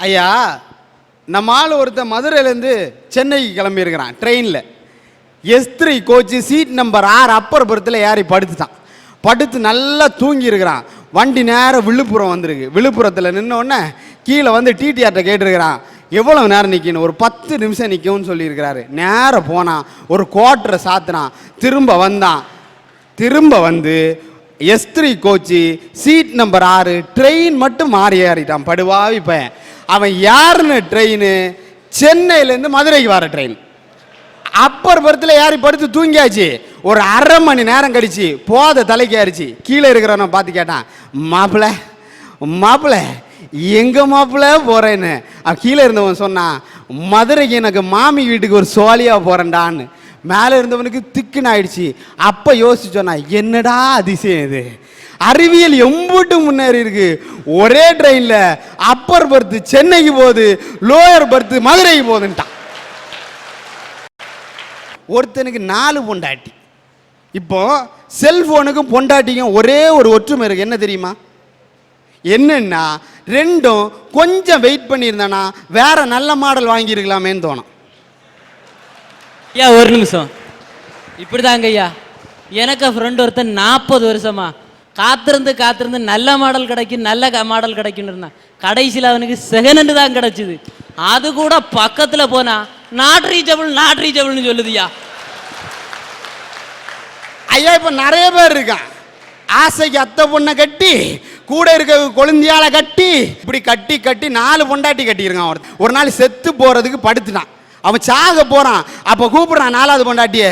ஐயா, நம்ம ஆள் ஒருத்தன் மதுரையிலேருந்து சென்னைக்கு கிளம்பியிருக்கிறான் ட்ரெயினில். S3 coach seat number 6 upper பர்த்தில் ஏறி படுத்துட்டான். படுத்து நல்லா தூங்கி இருக்கிறான். வண்டி நேரம் விழுப்புரம் வந்திருக்கு. விழுப்புரத்தில் நின்னோடனே கீழே வந்து டிடிஆர்ட்ட கேட்டிருக்கிறான், எவ்வளோ நேரம் நிற்கணும்? ஒரு 10 நிமிஷம் நிற்கும்னு சொல்லியிருக்கிறாரு. நேரம் போனான், ஒரு குவார்ட்டரை சாத்தினான், திரும்ப வந்தான். திரும்ப வந்து S3 coach seat number 6 train மட்டும் மாறி ஏறிட்டான். படுவாவி பையன். அவன் யாருன்னு ட்ரெயின் சென்னையிலேருந்து மதுரைக்கு வர ட்ரெயின். அப்பர் பர்த்தில் ஏறி படுத்து தூங்கியாச்சு. ஒரு அரை மணி நேரம் கழிச்சு போத தலைக்கு ஏறிச்சு. கீழே இருக்கிறவனை பார்த்து கேட்டான், மாப்பிள்ள மாப்பிள்ள எங்க மாப்பிள்ள போறேன்னு. அவன் கீழே இருந்தவன் சொன்னான், மதுரைக்கு எனக்கு மாமி வீட்டுக்கு ஒரு சோழியா போறேன்டான்னு. மேலே இருந்தவனுக்கு திக்குன்னு ஆயிடுச்சு. அப்போ யோசிச்சு சொன்னா, என்னடா அதிசயம் இது, அறிவியல் எம்பூட்டு முன்னேறி இருக்கு. ஒரே ட்ரெயின்ல அப்பர் பர்த் சென்னைக்கு போகுது, லோயர் பர்த் மதுரைக்கு போகுதுன்ட்டான். ஒருத்தனுக்கு 4 பொண்டாட்டி. இப்போ செல்போனுக்கும் பொண்டாட்டிக்கும் ஒரே ஒரு ஒற்றுமை இருக்கு. என்ன தெரியுமா? என்னன்னா ரெண்டும் கொஞ்சம் வெயிட் பண்ணியிருந்தானா வேற நல்ல மாடல் வாங்கியிருக்கலாமேன்னு தோணும். ஐயா ஒரு நிமிஷம், இப்படிதாங்க ஐயா. எனக்கு ஃப்ரெண்ட் ஒருத்தன் 40 வருஷமா காத்திருந்து நல்ல மாடல் கிடைக்கும் நல்ல மாடல் கிடைக்குன்னு இருந்தான். கடைசியில் அவனுக்கு செகண்ட் தான் கிடைச்சிது. அது கூட பக்கத்தில் போனா நாட் ரீச்சபிள்னு சொல்லுதுயா. ஐயா இப்போ நிறைய பேர் இருக்கான், ஆசைக்கு அத்தை பொண்ணை கட்டி கூட இருக்க கொழுந்தியால கட்டி இப்படி கட்டி 4 பொண்டாட்டி கட்டியிருக்கான். ஒரு நாள் செத்து போறதுக்கு படுத்துட்டான். அவன் சாக போறான். அப்ப கூப்பிடுறான் 4வது பொண்டாட்டிய,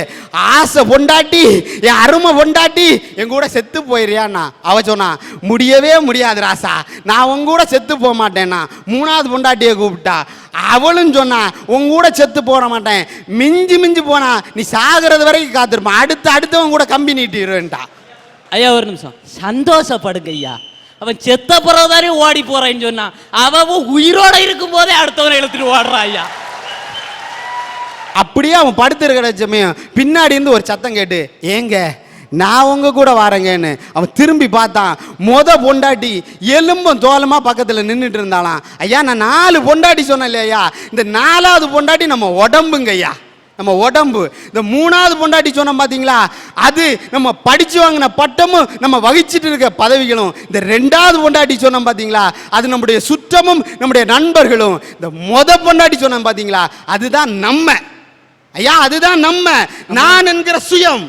ஆசை பொண்டாட்டி, என் அருமை பொண்டாட்டி, என் கூட செத்து போயிறியான்னா. அவ சொன்னா, முடியவே முடியாது ராசா, நான் உங்க கூட செத்து போக மாட்டேன்னா. 3வது பொண்டாட்டியை கூப்பிட்டா. அவளும் சொன்னா, உங்க கூட செத்து போட மாட்டேன், மிஞ்சி போனா நீ சாகிறது வரைக்கும் காத்திருப்பான், அடுத்தவன் கூட கம்பி நீட்டிடுவேன்ட்டா. ஐயா ஒரு நிமிஷம், சந்தோஷப்படுங்க ஐயா. அவன் செத்த பிறகுதானே ஓடி போறான்னு சொன்னான். அவன் உயிரோட இருக்கும் போதே அடுத்தவனை இழுத்துட்டு ஓடுறான் ஐயா. அப்படியே அவன் படுத்திருக்கிற சமயம் பின்னாடி இருந்து ஒரு சத்தம் கேட்டு, ஏங்க நான் உங்க கூட வரேங்கன்னு. அவன் திரும்பி பார்த்தான். பொண்டாட்டி எலும்பும் தோலமா பக்கத்தில் நின்றுட்டு இருந்தாலாம். ஐயா நான் 4 பொண்டாட்டி சொன்னேன் இல்லையா, இந்த 4வது பொண்டாட்டி நம்ம உடம்புங்க ஐயா, நம்ம உடம்பு. இந்த 3வது பொண்டாட்டி சொன்னோம் பார்த்தீங்களா, அது நம்ம படிச்சு வாங்கின பட்டமும் நம்ம வகிச்சிட்டு இருக்க பதவிகளும். இந்த 2வது பொண்டாட்டி சொன்னோம் பார்த்தீங்களா, அது நம்முடைய சுற்றமும் நம்முடைய நண்பர்களும். இந்த பொண்டாட்டி சொன்னோம் பார்த்தீங்களா, அதுதான் நம்ம ஐயா, அதுதான் நம்ம. நான் என்கிற சுயம்,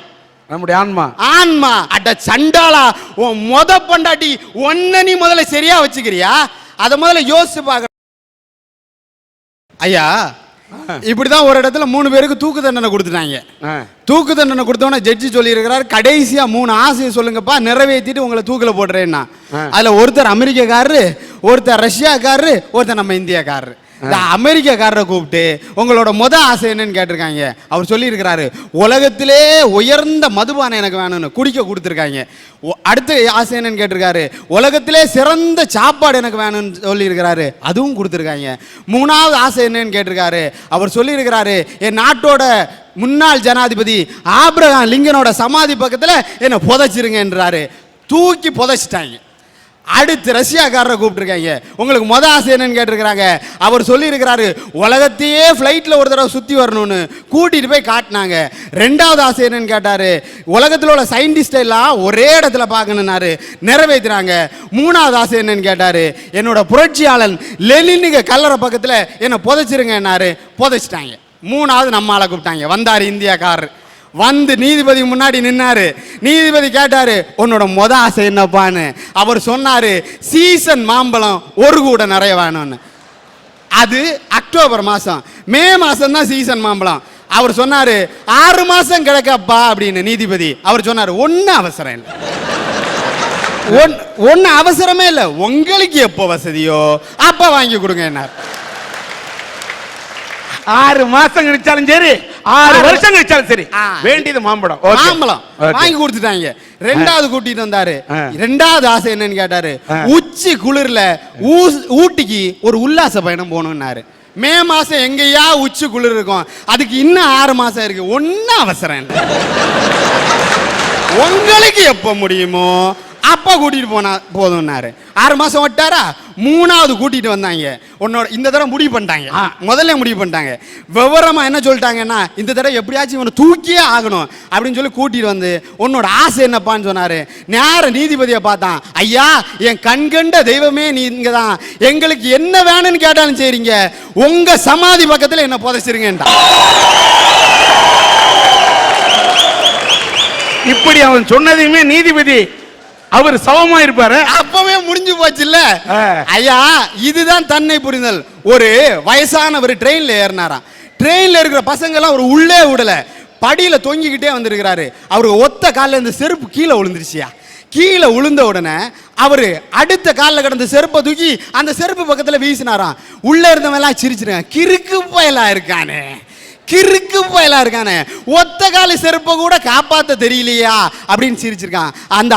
நம்முடைய ஆன்மா. அட சண்டாளா, உன் பொண்டாட்டி ஒன்ன நீ முதல்ல சரியா வச்சுக்கிறியா? அதை முதல்ல யோசிச்சு பார்க்க. ஐயா இப்படிதான் ஒரு இடத்துல 3 பேருக்கு தூக்கு தண்டனை கொடுத்துட்டாங்க. தூக்கு தண்டனை கொடுத்தோன்னா ஜட்ஜி சொல்லி இருக்கிறார், கடைசியா 3 ஆசையை சொல்லுங்கப்பா, நிறைவேற்றிட்டு உங்களை தூக்கில போடுறேன்னா. அதுல ஒருத்தர் அமெரிக்காக்காரரு, ஒருத்தர் ரஷ்யாக்காரரு, ஒருத்தர் நம்ம இந்தியாக்காரரு. இந்த அமெரிக்காக்காரரை கூப்பிட்டு உங்களோட ஆசை என்னன்னு கேட்டிருக்காங்க. அவர் சொல்லி இருக்கிறாரு, உலகத்திலே உயர்ந்த மதுபானம் எனக்கு வேணும்னு குடிக்க கொடுத்துருக்காங்க. அடுத்த ஆசை என்னன்னு கேட்டிருக்காரு, உலகத்திலே சிறந்த சாப்பாடு எனக்கு வேணும்னு சொல்லி இருக்கிறாரு, அதுவும் கொடுத்துருக்காங்க. 3வது ஆசை என்னன்னு கேட்டிருக்காரு. அவர் சொல்லி இருக்கிறாரு, என் நாட்டோட முன்னாள் ஜனாதிபதி ஆபிரகாம் லிங்கனோட சமாதி பக்கத்தில் என்னை புதைச்சிருங்கன்றாரு. தூக்கி புதைச்சிட்டாங்க. அடுத்து ரஷ்யாக்காரரை கூப்பிட்டுருக்காங்க, உங்களுக்கு ஆசை என்னன்னு கேட்டிருக்கிறாங்க. அவர் சொல்லி இருக்கிறாரு, உலகத்தையே ஃப்ளைட்டில் ஒரு தடவை சுற்றி வரணும்னு கூட்டிகிட்டு போய் காட்டினாங்க. 2வது ஆசை என்னன்னு கேட்டார், உலகத்தில் உள்ள சயின்டிஸ்ட் எல்லாம் ஒரே இடத்துல பார்க்கணுன்னாரு, நிறைவேற்றினாங்க. 3வது ஆசை என்னன்னு கேட்டார், என்னோட புரட்சியாளன் லெனினுக்கு கல்லறை பக்கத்தில் என்னை புதைச்சிருங்கன்னாரு, புதைச்சிட்டாங்க. 3வது நம்ம ஆளை கூப்பிட்டாங்க. வந்தார் இந்தியாக்காரர், வந்து நீதிபதி முன்னாடி நின்னாரு. நீதிபதி கேட்டாரு, உன்னோட ஆசை என்னப்பான்னு. அவர் சொன்னாரு, சீசன் மாம்பழம் ஒரு கூட நிறைய வேணும்னு. அது அக்டோபர் மாசம், மே மாசம் தான் சீசன் மாம்பழம். அவர் சொன்னாரு, 6 மாசம் கிடைக்கப்பா அப்படின்னு. நீதிபதி அவர் சொன்னாரு, ஒன்னும் அவசரம் இல்லை, ஒன்னும் அவசரமே இல்லை, உங்களுக்கு எப்போ வசதியோ அப்ப வாங்கி கொடுங்க என்ன. 6 மாசம் கழிச்சாலும் சரி, 6 வருஷம் கழிச்சாலும் சரி, வேண்டியது மாம்பழம் வாங்கி கொடுத்துட்டாங்க. 2வது கூட்டிட்டு வந்தாரு. 2வது ஆசை என்னன்னு கேட்டாரு, உச்சி குளிர்ல ஊட்டிக்கு ஒரு உல்லாச பயணம் போகணும்னாரு. மே மாசம் எங்கயா உச்சி குளிர் இருக்கும், அதுக்கு இன்னும் 6 மாசம் இருக்கு, ஒன்னும் அவசரம் இல்லை, உங்களுக்கு எப்ப முடியுமோ அப்பா கூட்டிட்டு போனா போதும்னாரு. 6 மாசம் விட்டாரா, 3வது கூட்டிட்டு வந்தாங்க. உன்னோட இந்த தடவை முடிவு பண்ணிட்டாங்க, முதல்ல முடிவு பண்ணிட்டாங்க. விவரமா என்ன சொல்லிட்டாங்கன்னா, இந்த தடவை எப்படியாச்சும் இவனை தூக்கியே ஆகணும் அப்படின்னு சொல்லி கூட்டிட்டு வந்து, உன்னோட ஆசை என்னப்பான்னு சொன்னாரு. நேர நீதிபதியை பார்த்தான். ஐயா, என் கண்கண்ட தெய்வமே நீங்க தான், எங்களுக்கு என்ன வேணும்னு கேட்டாலும் சரிங்க, உங்க சமாதி பக்கத்துல என்ன புதைச்சிருங்கன்டா. இப்படி அவன் சொன்னதையுமே நீதிபதி அவர் சவமா இருப்பாரு. அப்பவே முடிஞ்சு போச்சு இல்ல ஐயா. இதுதான் தன்னை புரிதல். ஒரு வயசானவர் ட்ரெயின்ல ஏறினாராம். ட்ரெயின்ல இருக்கிற பசங்க எல்லாம் ஒரு உள்ளே விடல, படியில தொங்கிக்கிட்டே வந்திருக்கிறாரு. அவருக்கு ஒத்த காலில் இந்த செருப்பு கீழே விழுந்துருச்சியா. கீழே விழுந்த உடனே அவரு அடுத்த காலில் கிடந்த செருப்பை தூக்கி அந்த செருப்பு பக்கத்துல வீசினாராம். உள்ள இருந்தவெல்லாம் சிரிச்சிருக்காங்க, கிறுக்கு பயலா இருக்கானே, கிறுக்கு பயலா இருக்கானே, ஒத்த கால செருப்பை கூட காப்பாத்த தெரியலையா அப்படின்னு சிரிச்சிருக்கான். அந்த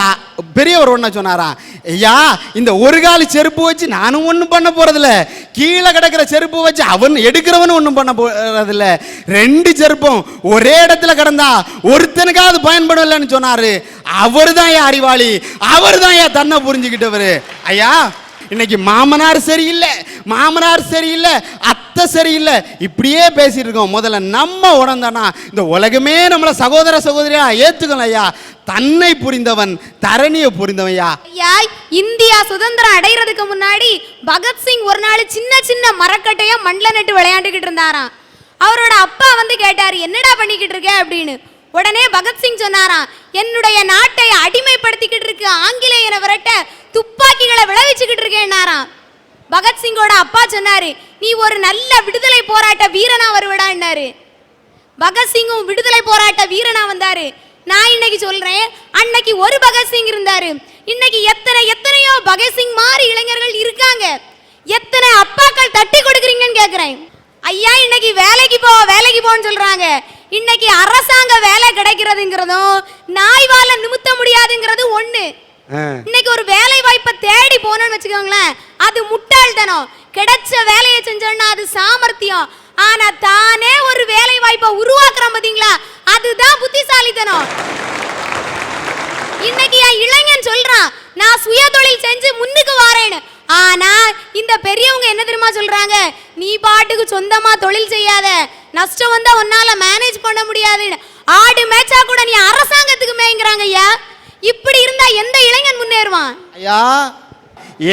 பெரியவர் ஒன்ன சொன்னாராம், ஐயா, இந்த ஒரு கால செருப்பு வச்சு நானும் ஒன்றும் பண்ண போறதில்ல, கீழே கிடக்கிற செருப்பு வச்சு அவன் எடுக்கிறவனும் ஒன்றும் பண்ண போறதில்ல, 2 செருப்பும் ஒரே இடத்துல கிடந்தா ஒருத்தனுக்காவது பயன்படலன்னு சொன்னாரு. அவர் தான் ஏன் அறிவாளி, அவர் தான் ஏன் தன்னை புரிஞ்சுக்கிட்டவர். ஐயா, இன்னைக்கு மாமனார் சரியில்லை, மாமனார் சரியில்லை, அத்தை சரியில்லை, இப்படியே பேசிட்டு இருக்கோம். முதல்ல நம்ம உணர்ந்தானா இந்த உலகமே நம்மள சகோதர சகோதரியா ஏத்துக்கணும். ஐயா, தன்னை புரிந்தவன் தரணியை புரிந்தவன். ஐயா, இந்தியா சுதந்திரம் அடைகிறதுக்கு முன்னாடி பகத்சிங் ஒரு நாள் சின்ன சின்ன மரக்கட்டைய மண்ணில் நட்டு விளையாண்டுக்கிட்டு இருந்தாராம். அவரோட அப்பா வந்து கேட்டாரு, என்னடா பண்ணிக்கிட்டு இருக்க அப்படின்னு. உடனே பகத்சிங் சொன்னாராம், என்னுடைய நாட்டை அடிமைப்படுத்திக்கிட்டு இருக்கு ஆங்கிலேயரை விரட்ட துப்பாக்கிகளை விளைவிச்சுக்கிட்டு இருக்கேன்னாராம். பகத்சிங்கோட அப்பா சொன்னாரு, நீ ஒரு நல்ல விடுதலை போராட்ட வீரனா வருவடான்னாரு. பகத்சிங்கும் விடுதலை போராட்ட வீரனா வந்தாரு. நான் இன்னைக்கு சொல்றேன், அன்னைக்கு ஒரு பகத்சிங் இருந்தாரு, இன்னைக்கு எத்தனையோ பகத்சிங் மாதிரி இளைஞர்கள் இருக்காங்க. எத்தனை அப்பாக்கள் தட்டி கொடுக்குறீங்கன்னு கேக்குறேன். ஐயா, இன்னைக்கு வேலைக்கு போன்னு சொல்றாங்க. இன்னைக்கு அரசாங்க வேலை கிடைக்கிறதுங்கிறதும் நாய்வால நிமித்த முடியாதுங்கிறது ஒண்ணு. இன்னைக்கு ஒரு வேலை வாய்ப்பை தேடி போனோம்னு வச்சுக்கோங்களேன், அது முட்டாள்தனம். கிடைச்ச வேலையை செஞ்சோம்னா அது சாமர்த்தியம். ஆனா தானே ஒரு வேலை வாய்ப்பை உருவாக்குறோம் பாத்தீங்களா, அதுதான் புத்திசாலித்தனம். இன்னைக்கு என் இளைஞன் சொல்றான், நான் சுய தொழில் செஞ்சு முன்னுக்கு வாரேன்னு. ஆனா இந்த பெரியவங்க என்ன தெரியுமா சொல்றாங்க, நீ பாட்டுக்கு சொந்தமா தொழில் செய்யாத, நஷ்டம் வந்தா உன்னால மேனேஜ் பண்ண முடியாதுன்னு. ஆடு மேய்ச்சா கூட நீ அரசாங்கத்துக்கு மேய்ங்கிறாங்க. ஐயா, இப்படி இருந்தா எந்த இளைஞன் முன்னேறுவான்? ஐயா,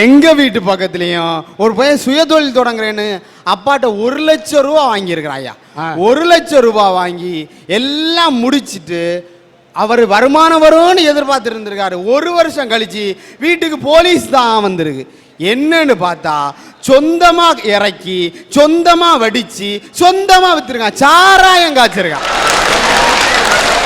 எங்க வீட்டு பக்கத்துலயும் ஒரு பையன் சுயதொழில் தொடங்குறேன்னு அப்பாட்ட 1 லட்சம் ரூபா வாங்கியிருக்கிறான். ஐயா, 1 லட்சம் ரூபாய் வாங்கி எல்லாம் முடிச்சிட்டு அவர் வருமானம் வரும்னு எதிர்பார்த்து இருந்திருக்காரு. 1 வருஷம் கழிச்சு வீட்டுக்கு போலீஸ் தான் வந்திருக்கு. என்னன்னு பார்த்தா சொந்தமா இறக்கி சொந்தமா வடிச்சு சொந்தமா வித்துருக்கான், சாராயம் காய்ச்சிருக்கான்.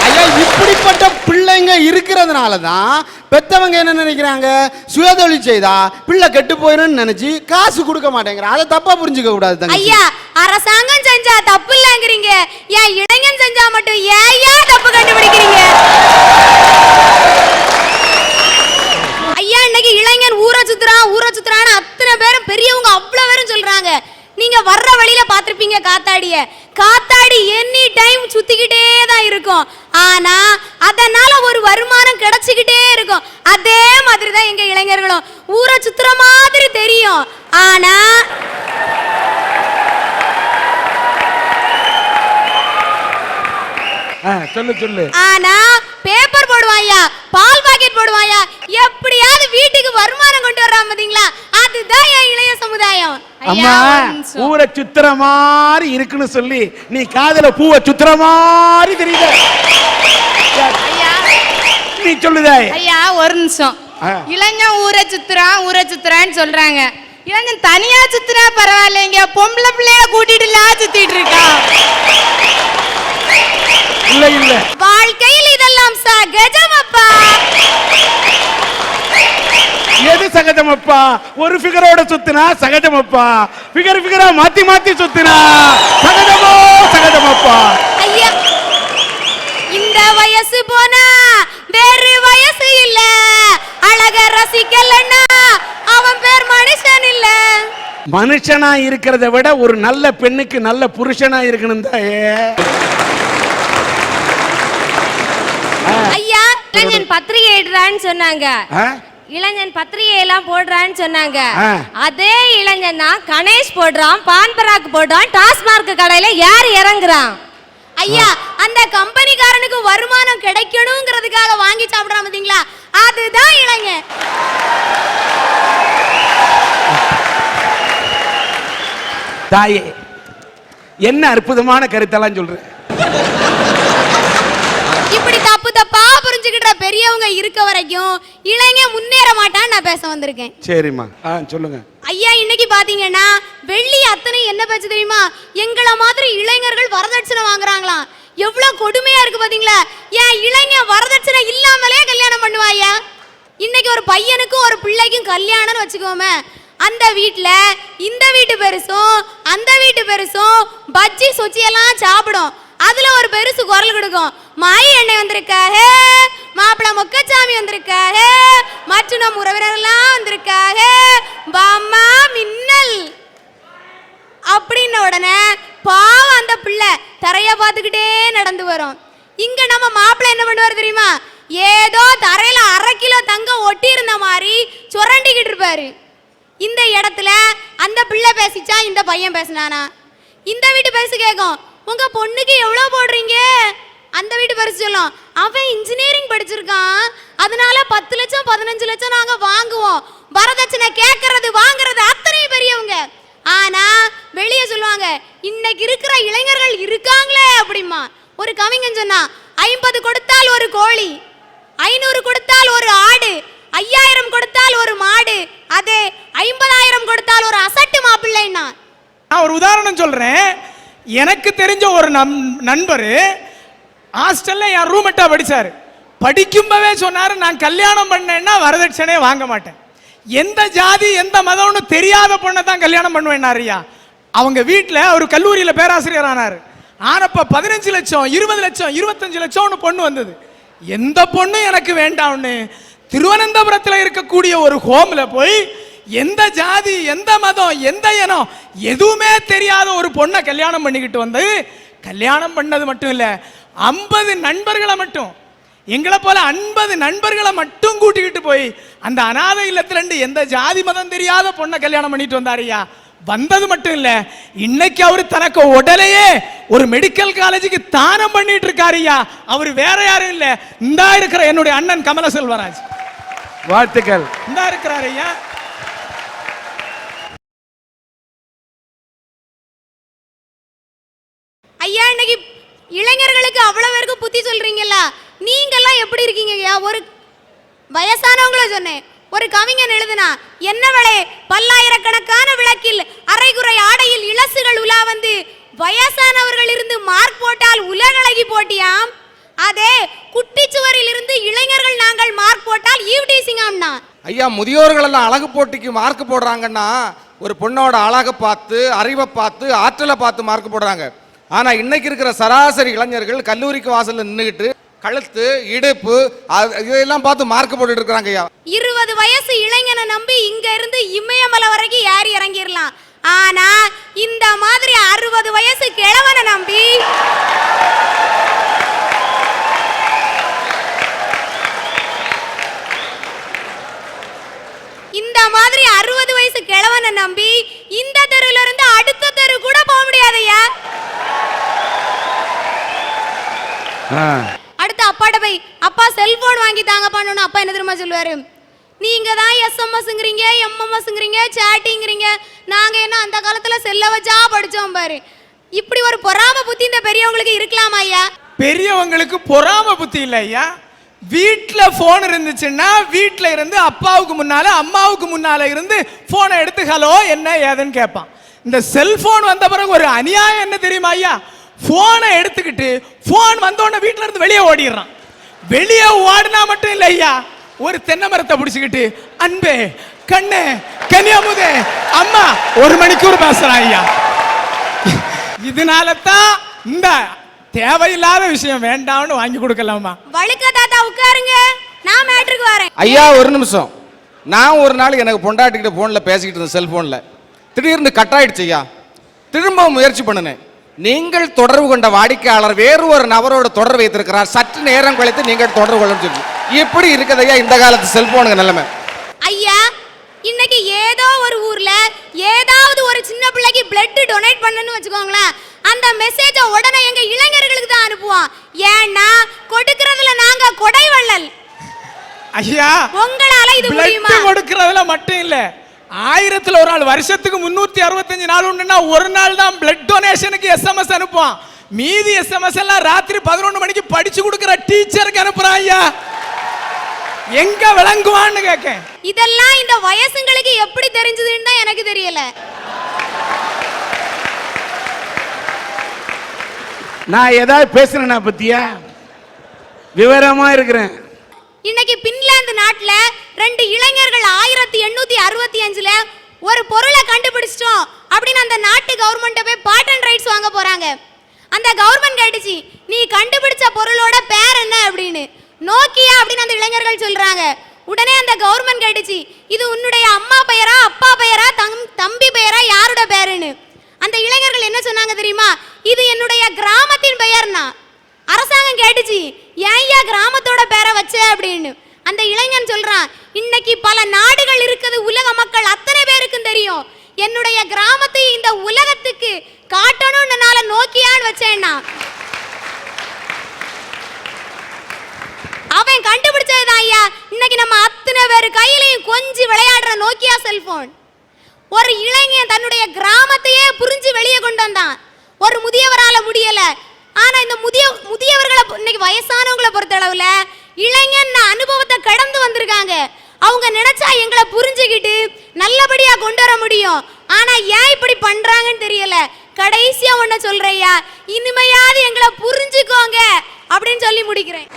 ஐயா, இப்படிப்பட்ட பிள்ளைங்க இருக்கிறதுனால தான் பெத்தவங்க என்ன நினைக்கிறாங்க, சுயதொழில் செய்தா பிள்ளை கெட்டு போயிடும் நினைச்சு காசு கொடுக்க மாட்டேங்கிற. அதை தப்பா புரிஞ்சுக்க கூடாது. ஐயா, அரசாங்கம் செஞ்சா தப்பு இல்லங்கிறீங்க, ஏன் இளைஞன் செஞ்சா மட்டும் ஏன் தப்பு கண்டுபிடிக்கிறீங்க? ஐயா, இன்னைக்கு இளைஞன் ஊரை சுத்துறான்னு அத்தனை பேரும் பெரியவங்க அவ்வளவு பேரும் சொல்றாங்க. நீங்க வர்ற வழியில பாத்திருப்பீங்க காத்தாடி எனி டைம் சுத்திக்கிட்டே தான் இருக்கும். ஆனா அதனால ஒரு வருமானம் கிடைச்சிக்கிட்டே இருக்கும். அதே மாதிரி தான் எங்க இளைஞர்களும் ஊரை சுத்துற மாதிரி தெரியும். ஆனா சொல்லு. ஆனா பேப்பர் போடுவாயா, பால் பாக்கெட் போடுவாயா, எப்படியாவது வீட்டுக்கு வருமானம் கொண்டு வர்றான் பாத்தீங்களா, அதுதான் என் இளைய சமுதாயம். அம்மா, ஊரை சுத்துற மாதிரி இருக்குன்னு சொல்லி நீ காதல பூவை சுத்துற மாதிரி தெரியுது. நீ சொல்லுதே. ஐயா, ஒரு நிமிஷம். இளைஞன் ஊரை சுத்துறான்னு சொல்றாங்க. இளைஞன் தனியா சுத்துனா பரவாயில்லைங்க, பொம்பளை பிள்ளைய கூட்டிட்டுலாம் சுத்திட்டு இருக்கான். இல்ல வாழ்க்கையில் இதெல்லாம் சகஜமப்பா. எது சகஜமப்பா? ஒரு ஃபிகரோட சுத்தினா சகஜமப்பா, ஃபிகரா மாத்தி சுத்தினா சகஜமப்பா. ஐயா, இந்த வயசு போனா வேறு வயசு இல்ல, அழக ரசிக்கலன்னா அவன் பேர் மனுஷன் இல்ல. மனுஷனா இருக்கிறத விட ஒரு நல்ல பெண்ணுக்கு நல்ல புருஷனா இருக்கணும் தான். ஐயா, இளைஞன் பத்திரிகை இடுறான்னு சொன்னாங்க. ஆ? இளைஞன் பத்திரிகை எல்லாம் போடுறான்னு சொன்னாங்க. ஆ. அதே இளைஞன் தான் கணேஷ் போடுறான், பான்பராக் போடுறான், டாஸ்மார்க் கடையில யார் இறங்குறான்? ஐயா அந்த கம்பெனிக்காரனுக்கு வருமானம் கிடைக்கணுங்கிறதுக்காக வாங்கி சாப்பிடுறான் பாத்தீங்களா, அதுதான் இளைஞன். தாயே, என்ன அற்புதமான கருத்தெல்லாம் சொல்ற. இப்படி தப்பு தப்பா புரிஞ்சுக்கிட்ட பெரியவங்க இருக்க வரைக்கும் இளைஞன் முன்னேற மாட்டான்னு நான் பேச வந்திருக்கேன். சரிம்மா, சொல்லுங்க. ஐயா இன்னைக்கு பாத்தீங்கன்னா வெள்ளி அத்தனை என்ன பேச்சு தெரியுமா, எங்கள மாதிரி இளைஞர்கள் வரதட்சணை வாங்குறாங்களாம். எவ்வளவு கொடுமையா இருக்கு பாத்தீங்களா. ஏன் இளைஞன் வரதட்சணை இல்லாமலே கல்யாணம் பண்ணுவாயா? இன்னைக்கு ஒரு பையனுக்கும் ஒரு பிள்ளைக்கும் கல்யாணம்னு வச்சுக்கோமே, அந்த வீட்டுல இந்த வீட்டு பெருசும் அந்த வீட்டு பெருசும் பஜ்ஜி சொச்சி எல்லாம் சாப்பிடும். அதுல ஒரு பெருசு குரல் கொடுக்கும், மாயி எண்ணெய் வந்திருக்காக, மாப்பிள்ள மொக்கச்சாமி வந்திருக்காக, மற்றும் நம் உறவினர் எல்லாம் வந்திருக்காக, பாம்மா மின்னல் அப்படின்ன உடனே பாவம் அந்த பிள்ளை தரைய பார்த்துக்கிட்டே நடந்து வரும். இங்க நம்ம மாப்பிள்ளை என்ன பண்ணுவார் தெரியுமா, ஏதோ தரையில 1/2 கிலோ தங்கம் ஒட்டி இருந்த மாதிரி சுரண்டிக்கிட்டு இருப்பாரு. இந்த இடத்துல அந்த பிள்ளை பேசிச்சா, இந்த பையன் பேசினானா? இந்த வீட்டு பெருசு கேட்கும், உங்க பொண்ணுக்கு எவ்வளவு போடுறீங்க? அந்த வீட்டு பெருசு சொல்லும், அவன் இன்ஜினியரிங் படிச்சிருக்கான், அதனால 10 லட்சம் 15 லட்சம் நாங்க வாங்குவோம். வரதட்சணை கேட்கறது வாங்குறது அத்தனை பெரியவங்க. ஆனா வெளியே சொல்லுவாங்க, இன்னைக்கு இருக்கிற இளைஞர்கள் இருக்காங்களே அப்படிமா. ஒரு கவிஞன் சொன்னா, 50 கொடுத்தால் ஒரு கோழி, 500 கொடுத்தால் ஒரு ஆடு, 5000 கொடுத்தால் ஒரு மாடு, அதே 50,000 கொடுத்தால் ஒரு அசட்டு மாப்பிள்ளைன்னா. நான் ஒரு உதாரணம் சொல்றேன். எனக்கு தெரிஞ்ச ஒரு நண்பர் ஹாஸ்டல்ல என் ரூம்மேட்டா படிச்சாரு. படிக்கும்போதே சொன்னாரு, நான் கல்யாணம் பண்ணேன்னா வரதட்சணையே வாங்க மாட்டேன், எந்த ஜாதி எந்த மதம்னு தெரியாத பொண்ணை தான் கல்யாணம் பண்ணுவேன்னாரியா. அவங்க வீட்டில் அவர் கல்லூரியில் பேராசிரியர் ஆனார். ஆனப்ப 15 லட்சம் 20 லட்சம் 25 லட்சம்னு பொண்ணு வந்தது. எந்த பொண்ணு எனக்கு வேண்டாம்னு திருவனந்தபுரத்தில் இருக்கக்கூடிய ஒரு ஹோம்ல போய் எந்த ஜாதி எந்த மதம் எந்த இனம் எதுவுமே தெரியாத ஒரு பொண்ணை கல்யாணம் பண்ணிக்கிட்டு வந்து, கல்யாணம் பண்ணது மட்டும் இல்லை, 50 நண்பர்களை மட்டும், எங்களை போல 50 நண்பர்களை மட்டும் கூட்டிக்கிட்டு போய் அந்த அநாதை இல்லத்துல இருந்து எந்த ஜாதி மதம் தெரியாத பொண்ணை கல்யாணம் பண்ணிட்டு வந்தாருயா. வந்தது மட்டும் இல்ல, இன்னைக்கு அவரு தனக்கு உடலையே ஒரு மெடிக்கல் காலேஜுக்கு தானம் பண்ணிட்டு இருக்காருயா. அவர் வேற யாரும் இல்ல, இந்தா இருக்கிற என்னுடைய அண்ணன் கமல செல்வராஜ். வாழ்த்துக்கள். இந்தா இருக்கிறாரு ஐயா. ஐயா இன்னைக்கு இளைஞர்களுக்கு அவ்வளவு பேருக்கு புத்தி சொல்றீங்கல்ல, நீங்கெல்லாம் எப்படி இருக்கீங்க? ஒரு வயசானவங்கள சொன்னேன். ஒரு கவிஞன் எழுதுனா, என்னவளே பல்லாயிரக்கணக்கான விளக்கில் அரைகுறை ஆடையில் இளசுகள் உலா வந்து வயசானவர்கள் இருந்து மார்க் போட்டால் உலகளகி போட்டியாம், அதே குட்டிச்சுவரில் இருந்து இளைஞர்கள் நாங்கள் மார்க் போட்டால் ஈவ்டீசிங்காம்னா. ஐயா, முதியோர்கள் எல்லாம் அழகு போட்டிக்கு மார்க் போடுறாங்கன்னா ஒரு பொண்ணோட அழகை பார்த்து அறிவை பார்த்து ஆற்றலை பார்த்து மார்க் போடுறாங்க. ஆனா இன்னைக்கு இருக்கிற சராசரி இளைஞர்கள் கல்லூரிக்கு வாசல்ல நின்றுகிட்டு கழுத்து இடுப்பு இதெல்லாம் பார்த்து மார்க் போட்டுட்டு இருக்காங்க ஐயா. 20 வயசு இளைஞனை நம்பி இங்க இருந்து இமயமலை வரைக்கும் ஏறி இறங்கிடலாம். ஆனா இந்த மாதிரி 60 வயசு கிழவனை நம்பி இந்த மாதிரி 60 வயசு கிழவனை நம்பி இந்த தெருல இருந்து அடுத்த தெரு கூட போக முடியாதையா. அடுத்து அப்பாட்ட போய், அப்பா செல்போன் வாங்கி தாங்க பண்ணணும். அப்பா என்ன தெரியுமா சொல்லுவாரு, நீங்க தான் SMS-ங்கிறீங்க MMS-ங்கிறீங்க சேட்டிங்கிறீங்க, நாங்க என்ன அந்த காலத்துல செல்ல வச்சா படிச்சோம் பாரு. இப்படி ஒரு பொறாம புத்தி இந்த பெரியவங்களுக்கு இருக்கலாமா ஐயா? பெரியவங்களுக்கு பொறாம புத்தி இல்லை ஐயா. வீட்டுல போன் இருந்துச்சுன்னா வீட்டுல இருந்து அப்பாவுக்கு முன்னால அம்மாவுக்கு முன்னால இருந்து போனை எடுத்து ஹலோ என்ன ஏதுன்னு கேட்பான். இந்த செல்போன் வந்த பிறகு ஒரு அநியாயம் என்ன தெரியுமா ஐயா, போனை எடுத்துக்கிட்டு போன் வந்தோடனே வீட்டுல இருந்து வெளியே ஓடிடுறான். வெளியே ஓடினா மட்டும் இல்லை ஐயா, ஒரு தென்னை மரத்தை பிடிச்சுக்கிட்டு அன்பே கண்ணே கன்னியாமுதே அம்மா 1 மணிக்கூர் பேசுறான் ஐயா. இதனால தான் இந்த தேவையில்லாத விஷயம் வேண்டாம்னு வாங்கி கொடுக்கலாமா. வழுக்க தாத்தா உட்காருங்க, நான் மேட்ருக்கு வரேன். ஐயா ஒரு நிமிஷம், நான் ஒரு நாள் எனக்கு பொண்டாட்டிக்கிட்ட போன்ல பேசிக்கிட்டு இருந்தேன், செல்போன்ல திடீர்னு கட் ஆயிடுச்சு ஐயா. திரும்ப முயற்சி பண்ணினேன். நீங்கள் தொடர்பு கொண்ட வாடிக்கையாளர் வேறு ஒரு நபரோட தொடர்பு வைத்திருக்கிறார், சற்று நேரம் கழித்து நீங்கள் தொடர்பு கொள்ள சொல்லி இப்படி இருக்குதையா இந்த காலத்து செல்போனுங்க நிலைமை. ஐயா இன்னைக்கு ஏதோ ஒரு ஊர்ல ஏதாவது ஒரு சின்ன பிள்ளைக்கு பிளட் டொனேட் பண்ணனும்னு வச்சுக்கோங்களேன், அந்த மெசேஜை உடனே எங்க இளைஞர்களுக்கு தான் அனுப்புவோம். ஏன்னா கொடுக்கறதுல நாங்க கொடைவள்ளல். ஐயா உங்களால இது முடியுமா? கொடுக்கறதுல மட்டும் இல்ல, 1000ல் ஒரு நாள், வருஷத்துக்கு 365 நாள் உண்டுன்னா ஒரு நாள் தான் பிளட் டொனேஷனுக்கு எஸ்எம்எஸ் அனுப்புவோம். மீதி எஸ்எம்எஸ் எல்லாம் ராத்திரி 11 மணிக்கு படிச்சு கொடுக்கிற டீச்சருக்கு அனுப்புறான். ஐயா எங்க விளங்குவான்னு கேட்க. இதெல்லாம் இந்த வயசுங்களுக்கு எப்படி தெரிஞ்சதுன்னு தான் எனக்கு தெரியல. நான் ஏதாவது பேசுறேன்னா பத்தியா விவரமா இருக்கிறேன். இன்னைக்கு பின்லாந்து நாட்டுல 2 இளைஞர்கள் 1865ல ஒரு பொருளை கண்டுபிடிச்சிட்டோம் அப்படின்னு அந்த நாட்டு கவர்மெண்ட்ட போய் பாட்டன் ரைட்ஸ் வாங்க போறாங்க. அந்த கவர்மெண்ட் கேட்டுச்சு, நீ கண்டுபிடிச்ச பொருளோட பேர் என்ன அப்படின்னு. நோக்கியா அப்படின்னு அந்த இளைஞர்கள் சொல்றாங்க. உடனே அந்த கவர்மெண்ட் கேட்டுச்சு, இது உன்னுடைய அம்மா பெயரா, அப்பா பெயரா, தம்பி பெயரா, யாரோட பேருன்னு. அந்த இளைஞர்கள் என்ன சொன்னாங்க தெரியுமா? இது என்னுடைய கிராமத்தின் பெயர்னா. அரசாங்கம் கேட்டுச்சு, ஏன்யா கிராமத்தோட பேரை வச்ச அப்படின்னு. அந்த இளைஞன் சொல்றான், இன்னைக்கு பல நாடுகள் இருக்குது, உலக மக்கள் அத்தனை பேருக்கும் தெரியும், என்னுடைய கிராமத்தை இந்த உலகத்துக்கு காட்டணும்னால நோக்கியான்னு வச்சேன்னா. அவன் கண்டுபிடிச்சதுதான் ஐயா இன்னைக்கு நம்ம அத்தனை பேர் கையிலையும் கொஞ்சி விளையாடுற நோக்கியா செல்போன். ஒரு இளைஞன் தன்னுடைய கிராமத்தையே புரிஞ்சு வெளியே கொண்டு வந்தான். ஒரு முதியவரால முடியல. ஆனா இந்த முதியவர்களை இன்னைக்கு வயசானவங்களை பொறுத்தளவுல இளைஞன் அனுபவத்தை கடந்து வந்திருக்காங்க. அவங்க நினைச்சா எங்களை புரிஞ்சுக்கிட்டு நல்லபடியா கொண்டு வர முடியும். ஆனா ஏன் இப்படி பண்றாங்கன்னு தெரியல. கடைசியா ஒன்ன சொல்றையா, இனிமையாவது எங்களை புரிஞ்சுக்கோங்க அப்படின்னு சொல்லி முடிக்கிறேன்.